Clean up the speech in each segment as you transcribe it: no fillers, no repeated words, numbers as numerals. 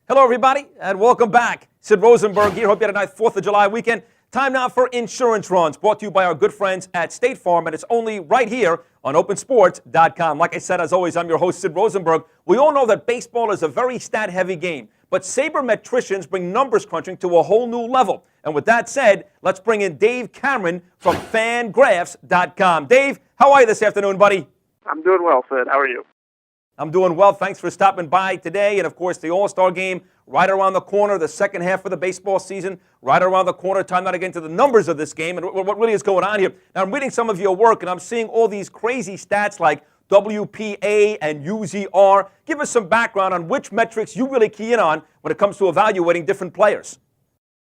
Hello, everybody, and welcome back. Sid Rosenberg here. Hope you had a nice 4th of July weekend. Time now for Insurance Runs, brought to you by our good friends at State Farm, and it's only right here on opensports.com. Like I said, as always, I'm your host, Sid Rosenberg. We all know that baseball is a very stat-heavy game, but sabermetricians bring numbers crunching to a whole new level. And with that said, let's bring in Dave Cameron from Fangraphs.com. Dave, how are you this afternoon, buddy? I'm doing well, Sid. How are you? I'm doing well. Thanks for stopping by today. And, of course, the All-Star game right around the corner, the second half of the baseball season right around the corner. Time now to get into the numbers of this game and what really is going on here. Now, I'm reading some of your work, and I'm seeing all these crazy stats like WPA and UZR. Give us some background on which metrics you really key in on when it comes to evaluating different players.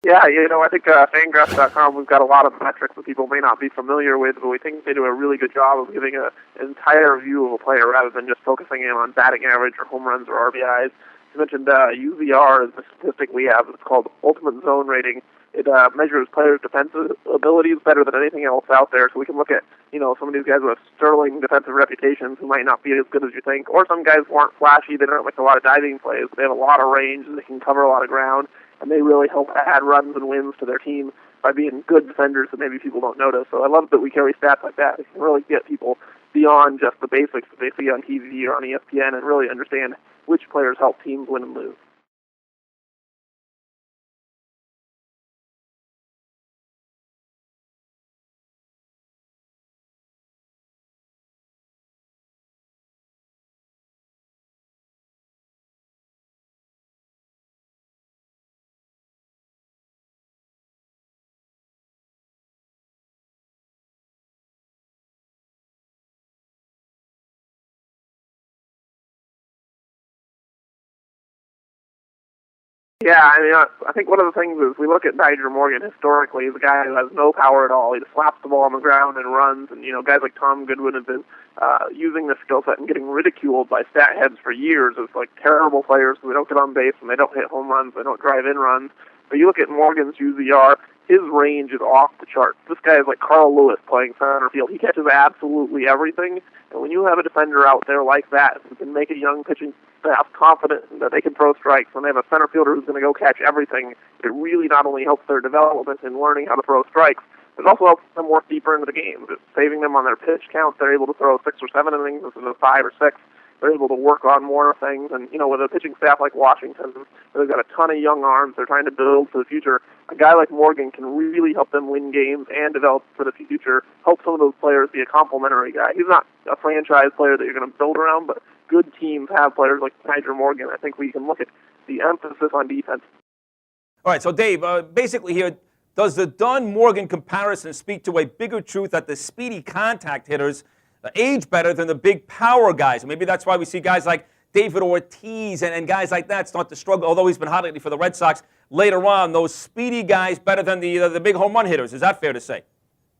Yeah, I think Fangraphs.com, we've got a lot of metrics that people may not be familiar with, but we think they do a really good job of giving an entire view of a player rather than just focusing in on batting average or home runs or RBIs. You mentioned UZR is the statistic we have. It's called Ultimate Zone Rating. It measures players' defensive abilities better than anything else out there. So we can look at, some of these guys with sterling defensive reputations who might not be as good as you think, or some guys who aren't flashy. They don't make a lot of diving plays, but they have a lot of range and they can cover a lot of ground. And they really help add runs and wins to their team by being good defenders that maybe people don't notice. So I love that we carry stats like that. It can really get people beyond just the basics that they see on TV or on ESPN and really understand which players help teams win and lose. Yeah, I think one of the things is we look at Nyjer Morgan historically as a guy who has no power at all. He just slaps the ball on the ground and runs, and guys like Tom Goodwin have been using this skill set and getting ridiculed by stat heads for years as like terrible players who don't get on base and they don't hit home runs, they don't drive in runs. But you look at Morgan's UZR, his range is off the charts. This guy is like Carl Lewis playing center field. He catches absolutely everything, and when you have a defender out there like that who can make a young pitching staff confident that they can throw strikes, when they have a center fielder who's going to go catch everything, it really not only helps their development in learning how to throw strikes, but it also helps them work deeper into the game. It's saving them on their pitch count. They're able to throw 6 or 7 innings instead of 5 or 6. They're able to work on more things. And, with a pitching staff like Washington, they've got a ton of young arms they're trying to build for the future. A guy like Morgan can really help them win games and develop for the future, help some of those players be a complementary guy. He's not a franchise player that you're going to build around, but good teams have players like Nyjer Morgan. I think we can look at the emphasis on defense. All right, so Dave, basically here, does the Dunn-Morgan comparison speak to a bigger truth that the speedy contact hitters age better than the big power guys? Maybe that's why we see guys like David Ortiz and guys like that start to struggle, although he's been hot lately for the Red Sox. Later on, those speedy guys better than the big home run hitters. Is that fair to say?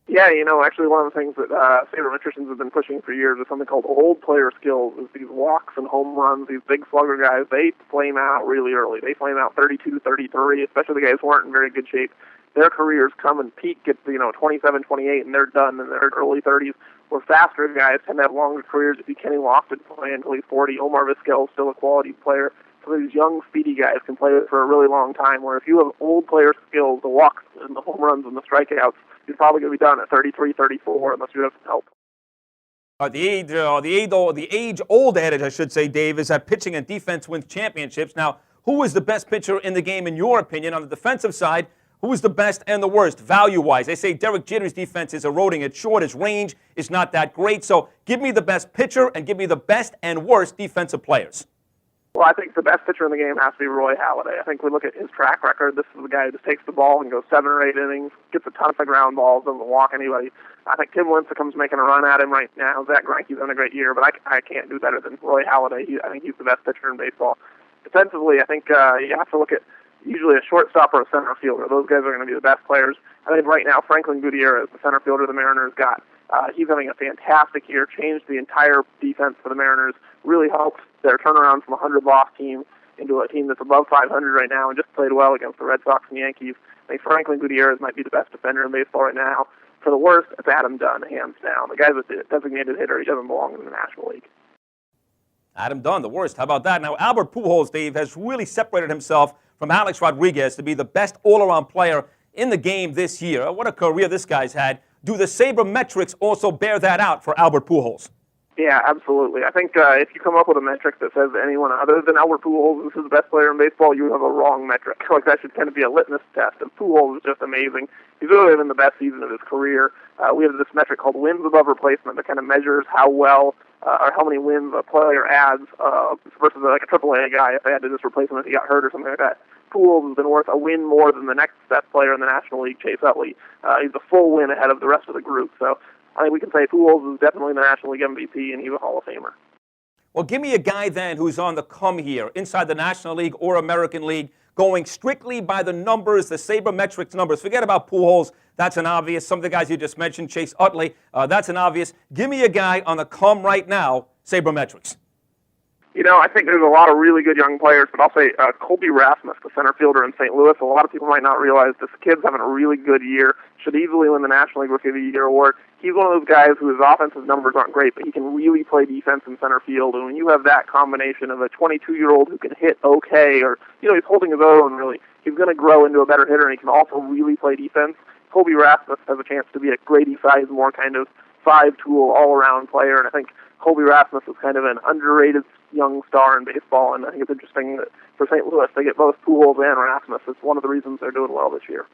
Yeah, actually one of the things that sabermetricians have been pushing for years is something called old player skills. Is these walks and home runs, these big slugger guys, they flame out really early. They flame out 32, 33, especially the guys who aren't in very good shape. Their careers come and peak at 27, 28, and they're done in their early 30s. Where faster guys tend to have longer careers. If you Kenny Lofton playing until he's 40, Omar Vizquel still a quality player. So these young, speedy guys can play for a really long time. Where if you have old player skills, the walks and the home runs and the strikeouts, you're probably going to be done at 33, 34 unless you have some help. The age-old adage, I should say, Dave, is that pitching and defense wins championships. Now, who is the best pitcher in the game, in your opinion, on the defensive side? Who is the best and the worst, value-wise? They say Derek Jeter's defense is eroding. It's short. His range is not that great. So give me the best pitcher and give me the best and worst defensive players. Well, I think the best pitcher in the game has to be Roy Halladay. I think we look at his track record. This is the guy who just takes the ball and goes 7 or 8 innings, gets a ton of ground balls, doesn't walk anybody. I think Tim Lincecum's making a run at him right now. Zach Greinke's having a great year, but I can't do better than Roy Halladay. I think he's the best pitcher in baseball. Defensively, I think you have to look at usually a shortstop or a center fielder. Those guys are going to be the best players. I think right now Franklin Gutierrez, the center fielder the Mariners got, he's having a fantastic year, changed the entire defense for the Mariners, really helped their turnaround from a 100-loss team into a team that's above 500 right now and just played well against the Red Sox and Yankees. I think Franklin Gutierrez might be the best defender in baseball right now. For the worst, it's Adam Dunn, hands down. The guy's a designated hitter. He doesn't belong in the National League. Adam Dunn, the worst. How about that? Now, Albert Pujols, Dave, has really separated himself from Alex Rodriguez to be the best all-around player in the game this year. What a career this guy's had. Do the sabermetrics also bear that out for Albert Pujols? Yeah, absolutely. I think if you come up with a metric that says anyone other than Albert Pujols is the best player in baseball, you have a wrong metric. Like that should kind of be a litmus test. And Pujols is just amazing. He's really having the best season of his career. We have this metric called wins above replacement that kind of measures how well or how many wins a player adds versus like a AAA guy if they had to just replace him if he got hurt or something like that. Pujols has been worth a win more than the next best player in the National League, Chase Utley. He's a full win ahead of the rest of the group. So I think we can say Pujols is definitely the National League MVP, and he's a Hall of Famer. Well, give me a guy then who's on the come here, inside the National League or American League, going strictly by the numbers, the sabermetrics numbers. Forget about Pujols. That's an obvious. Some of the guys you just mentioned, Chase Utley, that's an obvious. Give me a guy on the come right now, sabermetrics. You know, I think there's a lot of really good young players, but I'll say Colby Rasmus, the center fielder in St. Louis. A lot of people might not realize this kid's having a really good year, should easily win the National League Rookie of the Year award. He's one of those guys whose offensive numbers aren't great, but he can really play defense in center field. And when you have that combination of a 22-year-old who can hit okay, or, you know, he's holding his own, really, he's going to grow into a better hitter, and he can also really play defense. Colby Rasmus has a chance to be a Grady Sizemore kind of five-tool, all-around player, and I think Colby Rasmus is kind of an underrated young star in baseball, and I think it's interesting that for St. Louis they get both Pujols and Rasmus. It's one of the reasons they're doing well this year.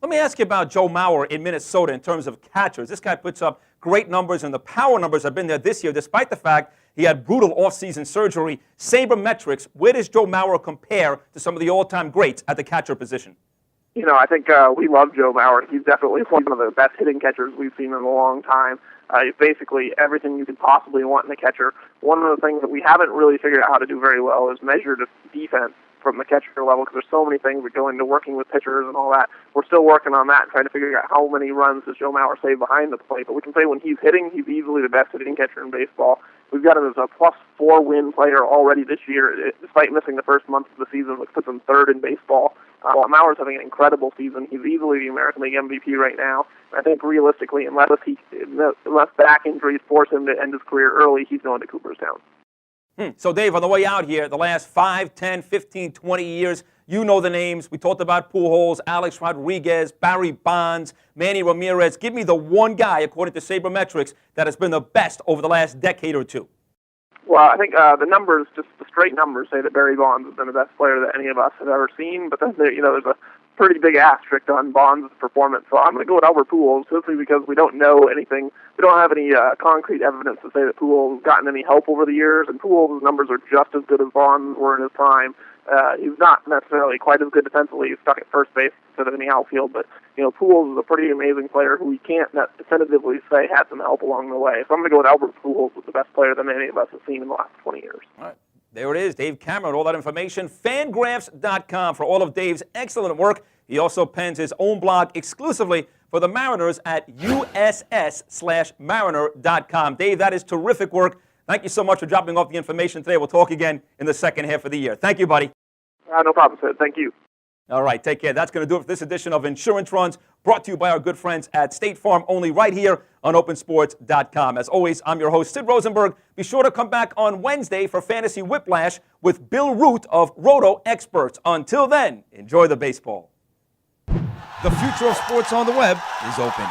Let me ask you about Joe Mauer in Minnesota in terms of catchers. This guy puts up great numbers, and the power numbers have been there this year, despite the fact he had brutal off-season surgery. Sabermetrics, where does Joe Mauer compare to some of the all-time greats at the catcher position? You know, I think we love Joe Mauer. He's definitely one of the best hitting catchers we've seen in a long time. He's basically everything you could possibly want in a catcher. One of the things that we haven't really figured out how to do very well is measure defense from the catcher level, because there's so many things that go into working with pitchers and all that. We're still working on that and trying to figure out how many runs does Joe Mauer save behind the plate. But we can say when he's hitting, he's easily the best hitting catcher in baseball. We've got him as a +4 win player already this year, despite missing the first month of the season, which puts him third in baseball. Mauer's having an incredible season. He's easily the American League MVP right now. I think realistically, unless back injuries force him to end his career early, he's going to Cooperstown. So, Dave, on the way out here, the last 5, 10, 15, 20 years, you know the names. We talked about Pujols, Alex Rodriguez, Barry Bonds, Manny Ramirez. Give me the one guy, according to Sabermetrics, that has been the best over the last decade or two. Well, I think the numbers, just the straight numbers, say that Barry Bonds has been the best player that any of us have ever seen. But then, there's a pretty big asterisk on Bonds' performance. So I'm going to go with Albert Pujols, simply because we don't know anything. We don't have any concrete evidence to say that Pujols has gotten any help over the years, and Pujols' numbers are just as good as Bonds were in his prime. He's not necessarily quite as good defensively. He's stuck at first base instead of in the outfield, but Pujols is a pretty amazing player who we can't definitively say had some help along the way. So I'm going to go with Albert Pujols as the best player that any of us have seen in the last 20 years. All right. There it is, Dave Cameron, all that information. Fangraphs.com for all of Dave's excellent work. He also pens his own blog exclusively for the Mariners at uss/mariner.com. Dave, that is terrific work. Thank you so much for dropping off the information today. We'll talk again in the second half of the year. Thank you, buddy. No problem, Sid. Thank you. All right, take care. That's going to do it for this edition of Insurance Runs, brought to you by our good friends at State Farm, only right here on opensports.com. As always, I'm your host, Sid Rosenberg. Be sure to come back on Wednesday for Fantasy Whiplash with Bill Root of Roto Experts. Until then, enjoy the baseball. The future of sports on the web is open.